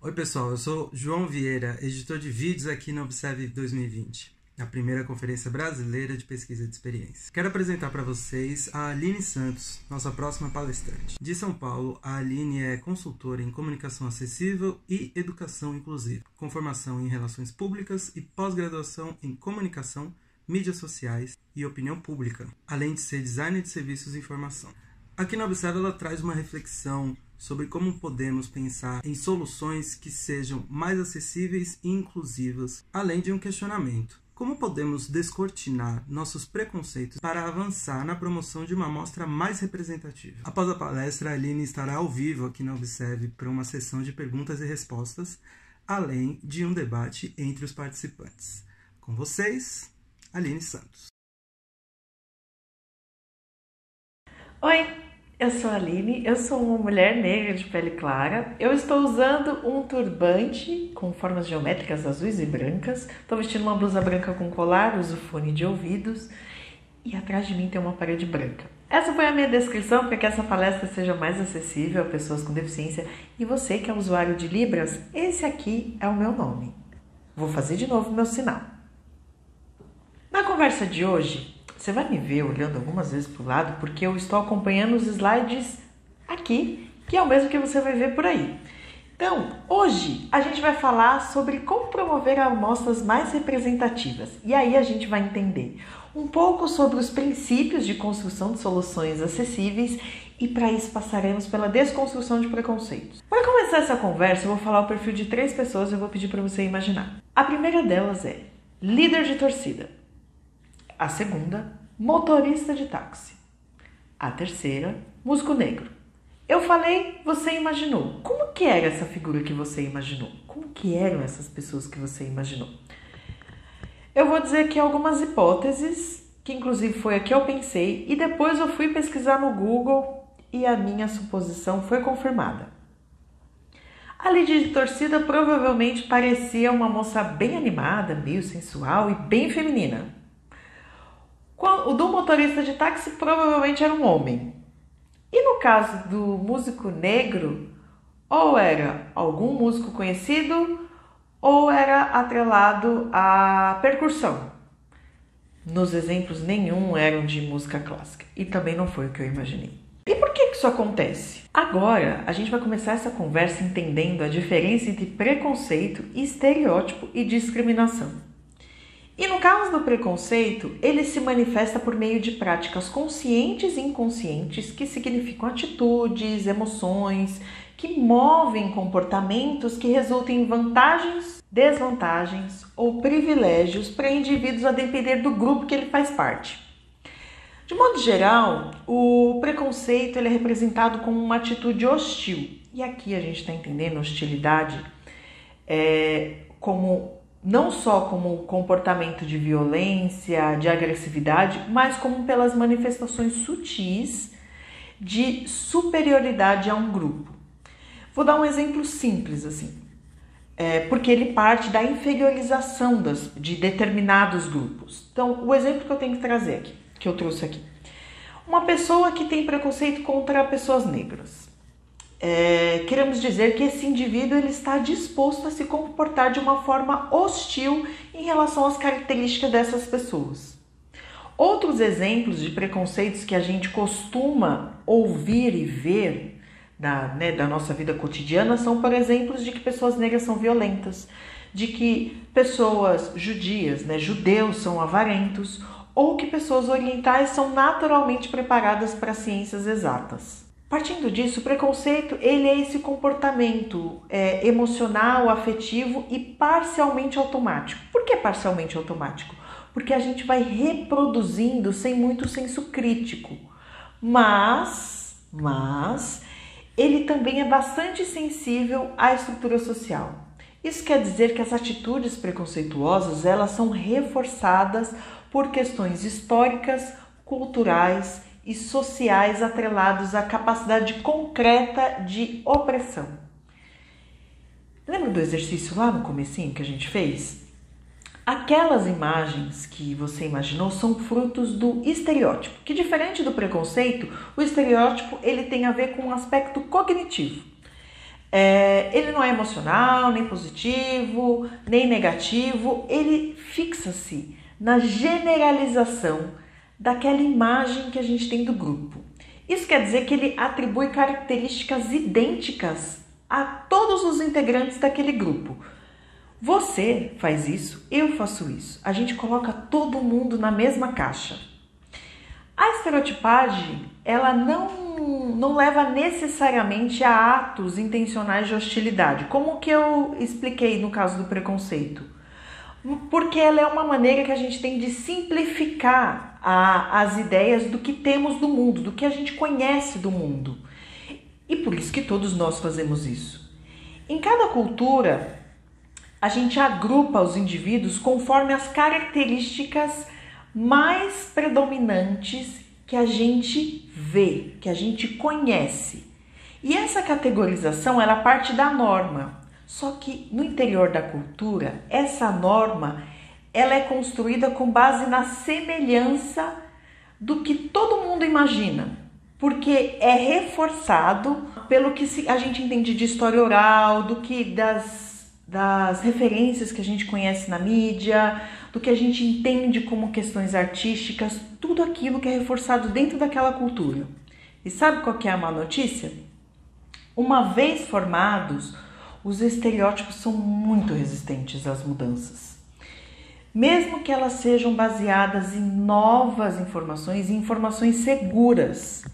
Oi pessoal, eu sou João Vieira, editor de vídeos aqui no Observe 2020, a primeira conferência brasileira de pesquisa de experiência. Quero apresentar para vocês a Aline Santos, nossa próxima palestrante. De São Paulo, a Aline é consultora em comunicação acessível e educação inclusiva, com formação em relações públicas e pós-graduação em comunicação, mídias sociais e opinião pública, além de ser designer de serviços de informação. Aqui no Observe ela traz uma reflexão sobre como podemos pensar em soluções que sejam mais acessíveis e inclusivas, além de um questionamento. Como podemos descortinar nossos preconceitos para avançar na promoção de uma amostra mais representativa? Após a palestra, a Aline estará ao vivo aqui no Observe para uma sessão de perguntas e respostas, além de um debate entre os participantes. Com vocês, Aline Santos. Oi! Eu sou a Aline, eu sou uma mulher negra de pele clara. Eu estou usando um turbante com formas geométricas azuis e brancas. Estou vestindo uma blusa branca com colar, uso fone de ouvidos e atrás de mim tem uma parede branca. Essa foi a minha descrição para que essa palestra seja mais acessível a pessoas com deficiência. E você que é usuário de Libras, esse aqui é o meu nome. Vou fazer de novo o meu sinal. Na conversa de hoje, você vai me ver olhando algumas vezes para o lado porque eu estou acompanhando os slides aqui, que é o mesmo que você vai ver por aí. Então, hoje a gente vai falar sobre como promover amostras mais representativas. E aí a gente vai entender um pouco sobre os princípios de construção de soluções acessíveis e para isso passaremos pela desconstrução de preconceitos. Para começar essa conversa, eu vou falar o perfil de 3 pessoas e eu vou pedir para você imaginar. A primeira delas é líder de torcida. A segunda, motorista de táxi. A terceira, músico negro. Eu falei, você imaginou. Como que era essa figura que você imaginou? Como que eram essas pessoas que você imaginou? Eu vou dizer aqui algumas hipóteses, que inclusive foi a que eu pensei, e depois eu fui pesquisar no Google e a minha suposição foi confirmada. A líder de torcida provavelmente parecia uma moça bem animada, meio sensual e bem feminina. O do motorista de táxi provavelmente era um homem. E no caso do músico negro, ou era algum músico conhecido, ou era atrelado à percussão. Nos exemplos, nenhum eram de música clássica. E também não foi o que eu imaginei. E por que isso acontece? Agora, a gente vai começar essa conversa entendendo a diferença entre preconceito, estereótipo e discriminação. E no caso do preconceito, ele se manifesta por meio de práticas conscientes e inconscientes que significam atitudes, emoções, que movem comportamentos que resultam em vantagens, desvantagens ou privilégios para indivíduos a depender do grupo que ele faz parte. De modo geral, o preconceito ele é representado como uma atitude hostil. E aqui a gente está entendendo hostilidade não só como comportamento de violência, de agressividade, mas como pelas manifestações sutis de superioridade a um grupo. Vou dar um exemplo simples assim, porque ele parte da inferiorização de determinados grupos. Então, o exemplo que eu tenho que trazer aqui, que eu trouxe aqui. Uma pessoa que tem preconceito contra pessoas negras. Queremos dizer que esse indivíduo ele está disposto a se comportar de uma forma hostil em relação às características dessas pessoas. Outros exemplos de preconceitos que a gente costuma ouvir e ver da nossa vida cotidiana são, por exemplo, de que pessoas negras são violentas, de que pessoas judias, judeus são avarentos, ou que pessoas orientais são naturalmente preparadas para ciências exatas. Partindo disso, o preconceito ele é esse comportamento emocional, afetivo e parcialmente automático. Por que parcialmente automático? Porque a gente vai reproduzindo sem muito senso crítico. Mas ele também é bastante sensível à estrutura social. Isso quer dizer que as atitudes preconceituosas elas são reforçadas por questões históricas, culturais e sociais atrelados à capacidade concreta de opressão. Lembra do exercício lá no comecinho que a gente fez? Aquelas imagens que você imaginou são frutos do estereótipo, que diferente do preconceito, o estereótipo ele tem a ver com um aspecto cognitivo. Ele não é emocional, nem positivo, nem negativo, ele fixa-se na generalização daquela imagem que a gente tem do grupo. Isso quer dizer que ele atribui características idênticas a todos os integrantes daquele grupo. Você faz isso, eu faço isso. A gente coloca todo mundo na mesma caixa. A estereotipagem, ela não leva necessariamente a atos intencionais de hostilidade, como que eu expliquei no caso do preconceito. Porque ela é uma maneira que a gente tem de simplificar as ideias do que temos do mundo, do que a gente conhece do mundo. E por isso que todos nós fazemos isso. Em cada cultura, a gente agrupa os indivíduos conforme as características mais predominantes que a gente vê, que a gente conhece. E essa categorização, ela parte da norma. Só que no interior da cultura, essa norma, ela é construída com base na semelhança do que todo mundo imagina, porque é reforçado pelo que a gente entende de história oral, do que das referências que a gente conhece na mídia, do que a gente entende como questões artísticas, tudo aquilo que é reforçado dentro daquela cultura. E sabe qual que é a má notícia? Uma vez formados, os estereótipos são muito resistentes às mudanças. Mesmo que elas sejam baseadas em novas informações e informações seguras.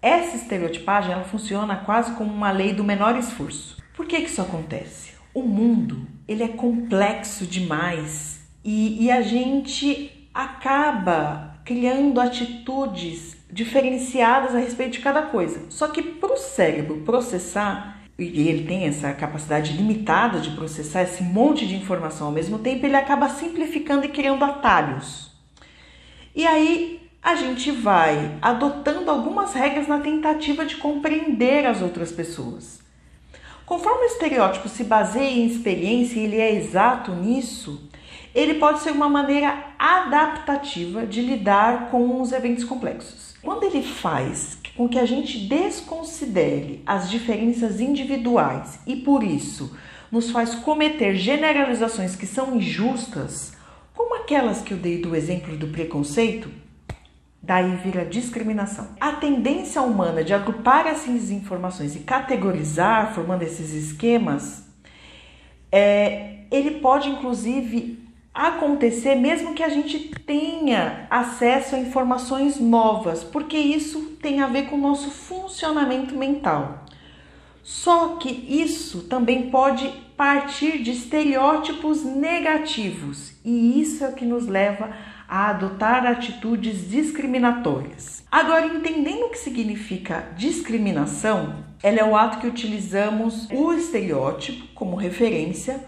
Essa estereotipagem, ela funciona quase como uma lei do menor esforço. Por que isso acontece? O mundo, ele é complexo demais e a gente acaba criando atitudes diferenciadas a respeito de cada coisa. Só que para o cérebro processar, e ele tem essa capacidade limitada de processar esse monte de informação ao mesmo tempo, ele acaba simplificando e criando atalhos. E aí a gente vai adotando algumas regras na tentativa de compreender as outras pessoas. Conforme o estereótipo se baseia em experiência e ele é exato nisso, ele pode ser uma maneira adaptativa de lidar com os eventos complexos. Quando ele faz com que a gente desconsidere as diferenças individuais e, por isso, nos faz cometer generalizações que são injustas, como aquelas que eu dei do exemplo do preconceito, daí vira discriminação. A tendência humana de agrupar essas informações e categorizar, formando esses esquemas, ele pode inclusive acontecer mesmo que a gente tenha acesso a informações novas, porque isso tem a ver com o nosso funcionamento mental. Só que isso também pode partir de estereótipos negativos, e isso é o que nos leva a adotar atitudes discriminatórias. Agora, entendendo o que significa discriminação, ela é o ato que utilizamos o estereótipo como referência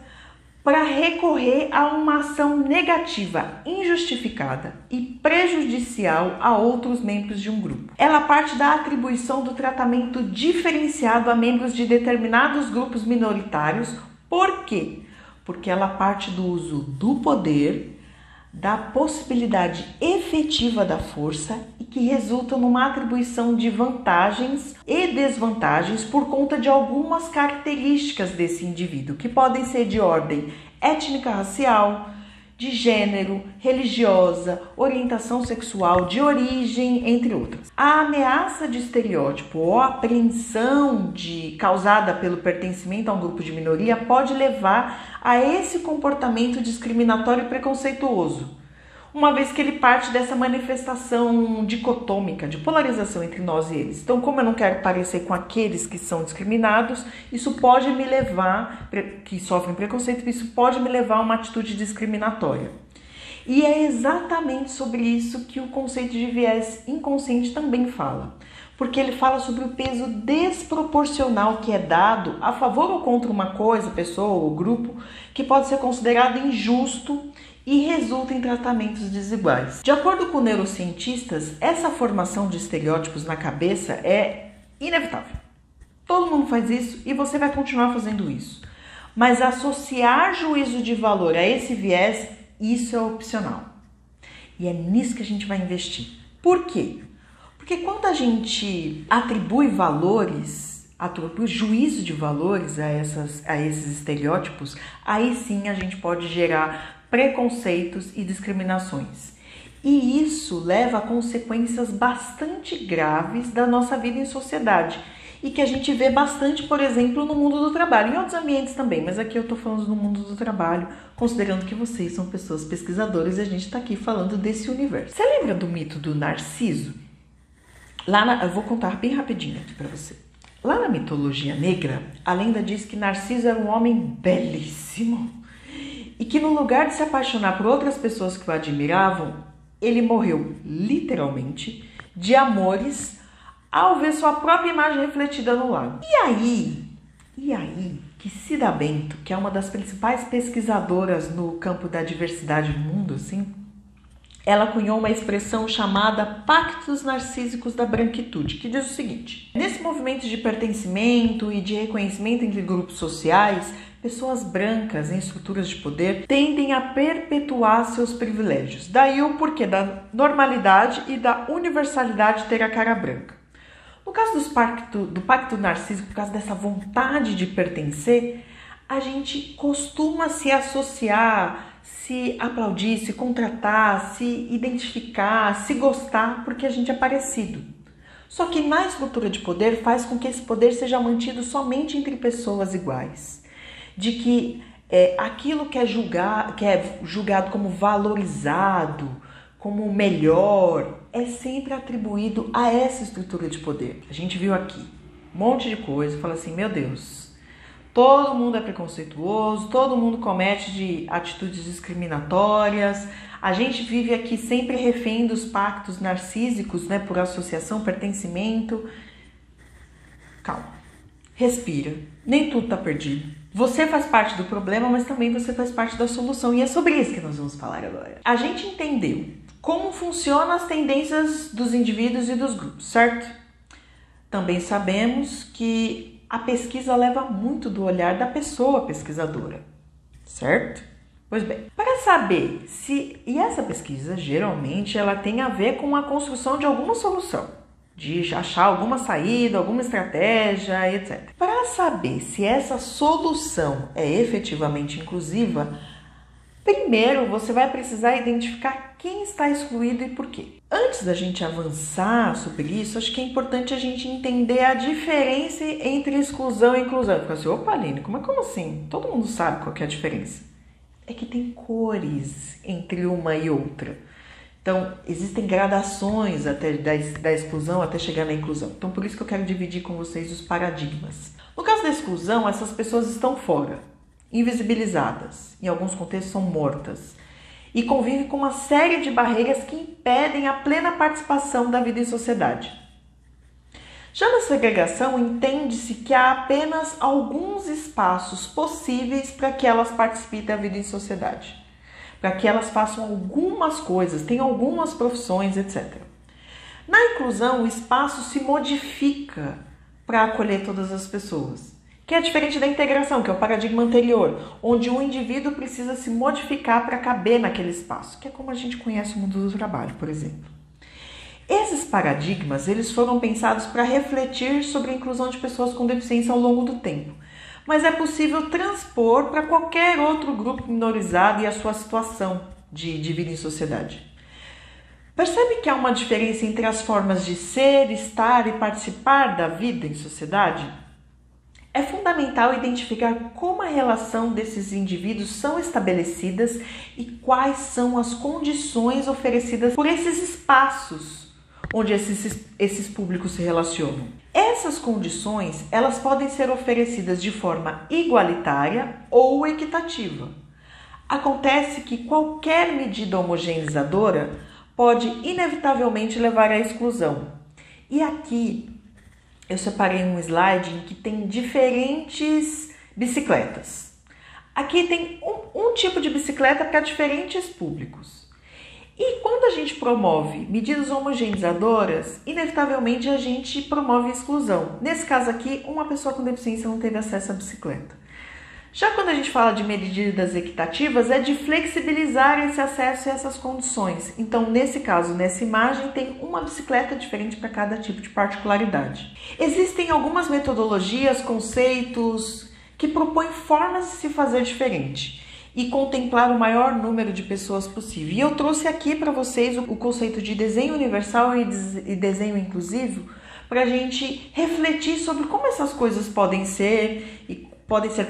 para recorrer a uma ação negativa, injustificada e prejudicial a outros membros de um grupo. Ela parte da atribuição do tratamento diferenciado a membros de determinados grupos minoritários. Por quê? Porque ela parte do uso do poder, da possibilidade efetiva da força e que resulta numa atribuição de vantagens e desvantagens por conta de algumas características desse indivíduo, que podem ser de ordem étnica, racial, de gênero, religiosa, orientação sexual, de origem, entre outras. A ameaça de estereótipo ou apreensão causada pelo pertencimento a um grupo de minoria pode levar a esse comportamento discriminatório e preconceituoso, uma vez que ele parte dessa manifestação dicotômica, de polarização entre nós e eles. Então, como eu não quero parecer com aqueles que são discriminados, isso pode me levar, que sofrem preconceito, isso pode me levar a uma atitude discriminatória. E é exatamente sobre isso que o conceito de viés inconsciente também fala, porque ele fala sobre o peso desproporcional que é dado a favor ou contra uma coisa, pessoa ou grupo, que pode ser considerado injusto e resulta em tratamentos desiguais. De acordo com neurocientistas, essa formação de estereótipos na cabeça é inevitável. Todo mundo faz isso e você vai continuar fazendo isso. Mas associar juízo de valor a esse viés, isso é opcional. E é nisso que a gente vai investir. Por quê? Porque quando a gente atribui valores o juízo de valores a esses estereótipos, aí sim a gente pode gerar preconceitos e discriminações. E isso leva a consequências bastante graves da nossa vida em sociedade e que a gente vê bastante, por exemplo, no mundo do trabalho, em outros ambientes também, mas aqui eu estou falando no mundo do trabalho, considerando que vocês são pessoas pesquisadoras e a gente está aqui falando desse universo. Você lembra do mito do Narciso? Eu vou contar bem rapidinho aqui para você. Lá na mitologia negra, a lenda diz que Narciso era um homem belíssimo e que no lugar de se apaixonar por outras pessoas que o admiravam, ele morreu literalmente de amores ao ver sua própria imagem refletida no lago. E aí que Cida Bento, que é uma das principais pesquisadoras no campo da diversidade no mundo, assim, ela cunhou uma expressão chamada Pactos Narcísicos da Branquitude, que diz o seguinte: nesse movimento de pertencimento e de reconhecimento entre grupos sociais, pessoas brancas em estruturas de poder tendem a perpetuar seus privilégios. Daí o porquê da normalidade e da universalidade ter a cara branca. No caso do pacto narcísico, por causa dessa vontade de pertencer, a gente costuma se associar, se aplaudir, se contratar, se identificar, se gostar, porque a gente é parecido. Só que na estrutura de poder faz com que esse poder seja mantido somente entre pessoas iguais. De que aquilo que é julgado como valorizado, como melhor, é sempre atribuído a essa estrutura de poder. A gente viu aqui um monte de coisa, fala assim, meu Deus, todo mundo é preconceituoso, todo mundo comete atitudes discriminatórias, a gente vive aqui sempre refém dos pactos narcísicos, né, por associação, pertencimento. Calma, respira, nem tudo tá perdido. Você faz parte do problema, mas também você faz parte da solução. E é sobre isso que nós vamos falar agora. A gente entendeu como funcionam as tendências dos indivíduos e dos grupos, certo? Também sabemos que a pesquisa leva muito do olhar da pessoa pesquisadora, certo? Pois bem, para saber e essa pesquisa geralmente ela tem a ver com a construção de alguma solução, de achar alguma saída, alguma estratégia, etc. Para saber se essa solução é efetivamente inclusiva, primeiro você vai precisar identificar quem está excluído e por quê. Antes da gente avançar sobre isso, acho que é importante a gente entender a diferença entre exclusão e inclusão. Fica assim, opa, Aline, como assim? Todo mundo sabe qual que é a diferença. É que tem cores entre uma e outra. Então, existem gradações até da exclusão até chegar na inclusão. Então, por isso que eu quero dividir com vocês os paradigmas. No caso da exclusão, essas pessoas estão fora, invisibilizadas, em alguns contextos são mortas, e convivem com uma série de barreiras que impedem a plena participação da vida em sociedade. Já na segregação, entende-se que há apenas alguns espaços possíveis para que elas participem da vida em sociedade, para que elas façam algumas coisas, tenham algumas profissões, etc. Na inclusão, o espaço se modifica para acolher todas as pessoas, que é diferente da integração, que é o paradigma anterior, onde o indivíduo precisa se modificar para caber naquele espaço, que é como a gente conhece o mundo do trabalho, por exemplo. Esses paradigmas eles foram pensados para refletir sobre a inclusão de pessoas com deficiência ao longo do tempo, mas é possível transpor para qualquer outro grupo minorizado e a sua situação de vida em sociedade. Percebe que há uma diferença entre as formas de ser, estar e participar da vida em sociedade? É fundamental identificar como a relação desses indivíduos são estabelecidas e quais são as condições oferecidas por esses espaços onde esses públicos se relacionam. Essas condições, elas podem ser oferecidas de forma igualitária ou equitativa. Acontece que qualquer medida homogeneizadora pode inevitavelmente levar à exclusão. E aqui eu separei um slide em que tem diferentes bicicletas. Aqui tem um tipo de bicicleta para diferentes públicos. E quando a gente promove medidas homogeneizadoras, inevitavelmente a gente promove exclusão. Nesse caso aqui, uma pessoa com deficiência não teve acesso à bicicleta. Já quando a gente fala de medidas equitativas, é de flexibilizar esse acesso a essas condições. Então, nesse caso, nessa imagem, tem uma bicicleta diferente para cada tipo de particularidade. Existem algumas metodologias, conceitos que propõem formas de se fazer diferente e contemplar o maior número de pessoas possível. E eu trouxe aqui para vocês o conceito de desenho universal e desenho inclusivo para a gente refletir sobre como essas coisas podem ser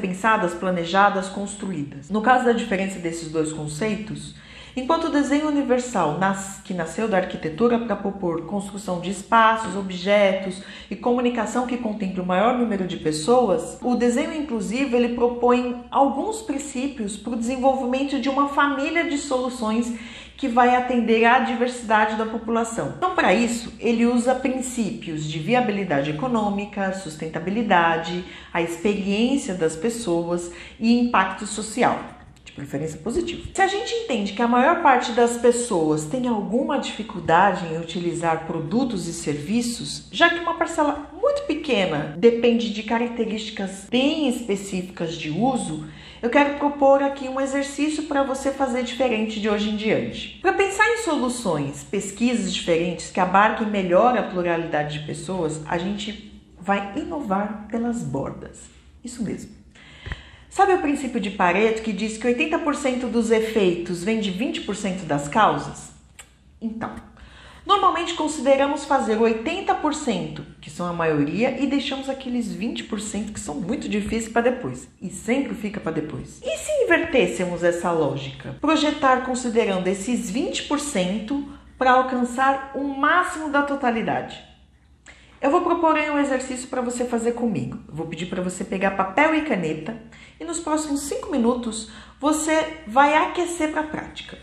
pensadas, planejadas, construídas. No caso da diferença desses dois conceitos, enquanto o desenho universal, que nasceu da arquitetura para propor construção de espaços, objetos e comunicação que contemple o maior número de pessoas, o desenho inclusivo ele propõe alguns princípios para o desenvolvimento de uma família de soluções que vai atender à diversidade da população. Então, para isso, ele usa princípios de viabilidade econômica, sustentabilidade, a experiência das pessoas e impacto social, de preferência positivo. Se a gente entende que a maior parte das pessoas tem alguma dificuldade em utilizar produtos e serviços, já que uma parcela muito pequena depende de características bem específicas de uso, eu quero propor aqui um exercício para você fazer diferente de hoje em diante. Para pensar em soluções, pesquisas diferentes que abarquem melhor a pluralidade de pessoas, a gente vai inovar pelas bordas. Isso mesmo. Sabe o princípio de Pareto que diz que 80% dos efeitos vem de 20% das causas? Então, normalmente consideramos fazer 80%, que são a maioria, e deixamos aqueles 20% que são muito difíceis para depois. E sempre fica para depois. E se invertêssemos essa lógica? Projetar considerando esses 20% para alcançar o máximo da totalidade. Eu vou propor aí um exercício para você fazer comigo. Eu vou pedir para você pegar papel e caneta e nos próximos 5 minutos você vai aquecer para a prática.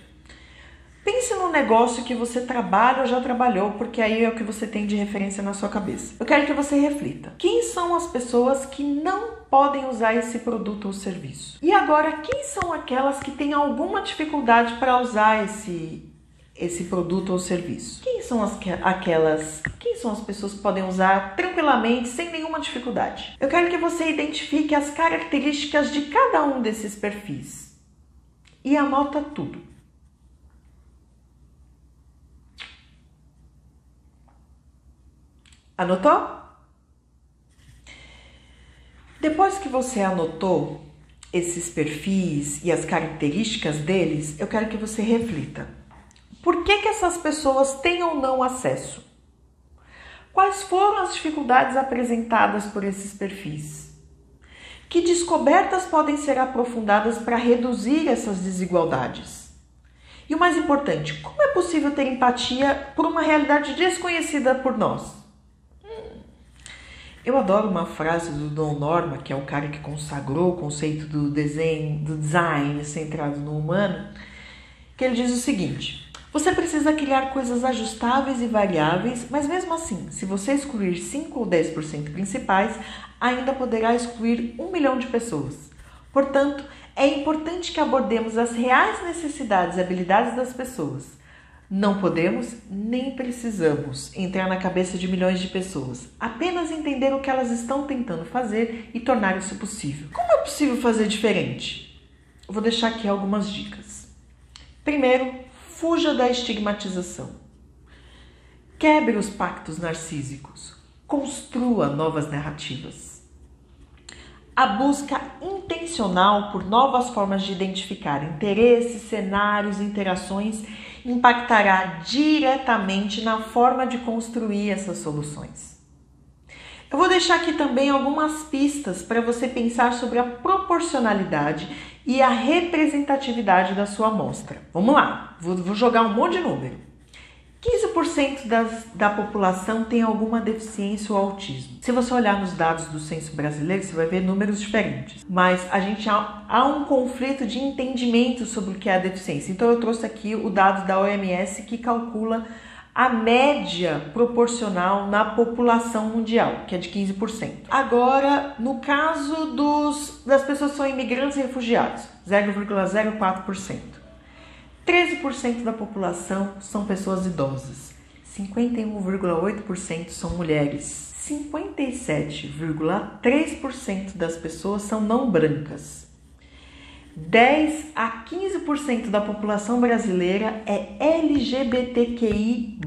Pense num negócio que você trabalha ou já trabalhou, porque aí é o que você tem de referência na sua cabeça. Eu quero que você reflita. Quem são as pessoas que não podem usar esse produto ou serviço? E agora, quem são aquelas que têm alguma dificuldade para usar esse produto ou serviço? Quem são as pessoas que podem usar tranquilamente, sem nenhuma dificuldade? Eu quero que você identifique as características de cada um desses perfis e anota tudo. Anotou? Depois que você anotou esses perfis e as características deles, eu quero que você reflita. Por que essas pessoas têm ou não acesso? Quais foram as dificuldades apresentadas por esses perfis? Que descobertas podem ser aprofundadas para reduzir essas desigualdades? E o mais importante, como é possível ter empatia por uma realidade desconhecida por nós? Eu adoro uma frase do Don Norman, que é o cara que consagrou o conceito do design centrado no humano, que ele diz o seguinte: você precisa criar coisas ajustáveis e variáveis, mas mesmo assim, se você excluir 5 ou 10% principais, ainda poderá excluir 1 milhão de pessoas. Portanto, é importante que abordemos as reais necessidades e habilidades das pessoas. Não podemos, nem precisamos entrar na cabeça de milhões de pessoas. Apenas entender o que elas estão tentando fazer e tornar isso possível. Como é possível fazer diferente? Eu vou deixar aqui algumas dicas. Primeiro, fuja da estigmatização. Quebre os pactos narcísicos. Construa novas narrativas. A busca intencional por novas formas de identificar interesses, cenários, interações impactará diretamente na forma de construir essas soluções. Eu vou deixar aqui também algumas pistas para você pensar sobre a proporcionalidade e a representatividade da sua amostra. Vamos lá, vou jogar um monte de número. 15% da população tem alguma deficiência ou autismo. Se você olhar nos dados do censo brasileiro, você vai ver números diferentes. Mas há um conflito de entendimento sobre o que é a deficiência. Então eu trouxe aqui o dado da OMS que calcula a média proporcional na população mundial, que é de 15%. Agora, no caso das pessoas que são imigrantes e refugiados, 0,04%. 13% da população são pessoas idosas, 51,8% são mulheres, 57,3% das pessoas são não brancas 10 a 15% da população brasileira é LGBTQI+.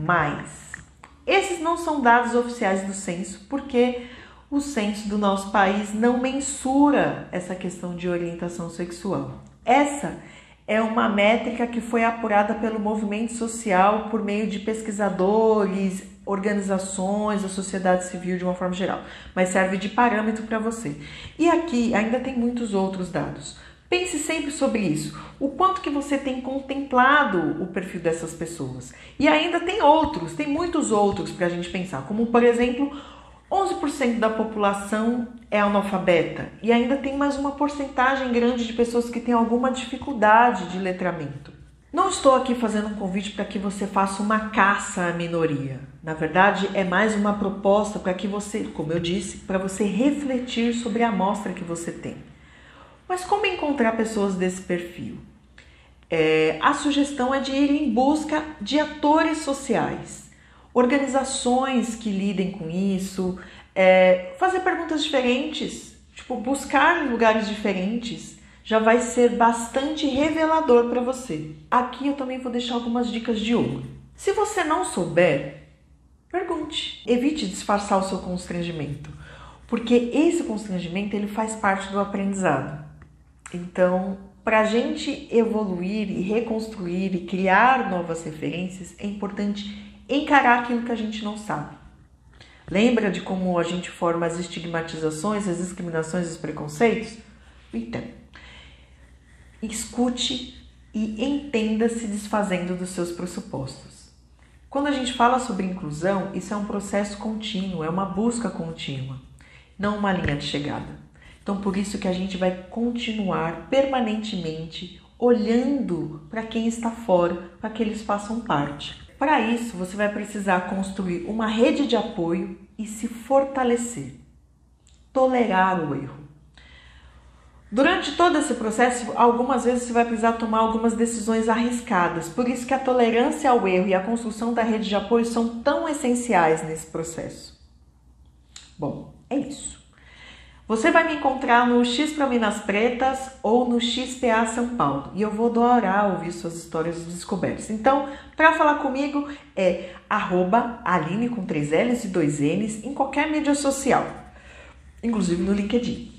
Esses não são dados oficiais do censo, porque o censo do nosso país não mensura essa questão de orientação sexual. Essa é uma métrica que foi apurada pelo movimento social por meio de pesquisadores, organizações, a sociedade civil de uma forma geral, mas serve de parâmetro para você. E aqui ainda tem muitos outros dados. Pense sempre sobre isso, o quanto que você tem contemplado o perfil dessas pessoas. E ainda tem outros, tem muitos outros para a gente pensar, como por exemplo, 11% da população é analfabeta e ainda tem mais uma porcentagem grande de pessoas que têm alguma dificuldade de letramento. Não estou aqui fazendo um convite para que você faça uma caça à minoria. Na verdade, é mais uma proposta para que você, como eu disse, para você refletir sobre a amostra que você tem. Mas como encontrar pessoas desse perfil? A sugestão é de ir em busca de atores sociais, organizações que lidem com isso, fazer perguntas diferentes, tipo buscar em lugares diferentes, já vai ser bastante revelador para você. Aqui eu também vou deixar algumas dicas de ouro. Se você não souber, pergunte. Evite disfarçar o seu constrangimento, porque esse constrangimento ele faz parte do aprendizado. Então, para a gente evoluir e reconstruir e criar novas referências, é importante encarar aquilo que a gente não sabe. Lembra de como a gente forma as estigmatizações, as discriminações e os preconceitos? Então, escute e entenda se desfazendo dos seus pressupostos. Quando a gente fala sobre inclusão, isso é um processo contínuo, é uma busca contínua, não uma linha de chegada. Então, por isso que a gente vai continuar permanentemente olhando para quem está fora, para que eles façam parte. Para isso, você vai precisar construir uma rede de apoio e se fortalecer. Tolerar o erro. Durante todo esse processo, algumas vezes você vai precisar tomar algumas decisões arriscadas. Por isso que a tolerância ao erro e a construção da rede de apoio são tão essenciais nesse processo. Bom, é isso. Você vai me encontrar no X para Minas Pretas ou no XPA São Paulo. E eu vou adorar ouvir suas histórias de descobertas. Então, para falar comigo é @Aline com 3 L's e 2 N's em qualquer mídia social. Inclusive no LinkedIn.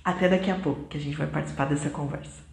Até daqui a pouco que a gente vai participar dessa conversa.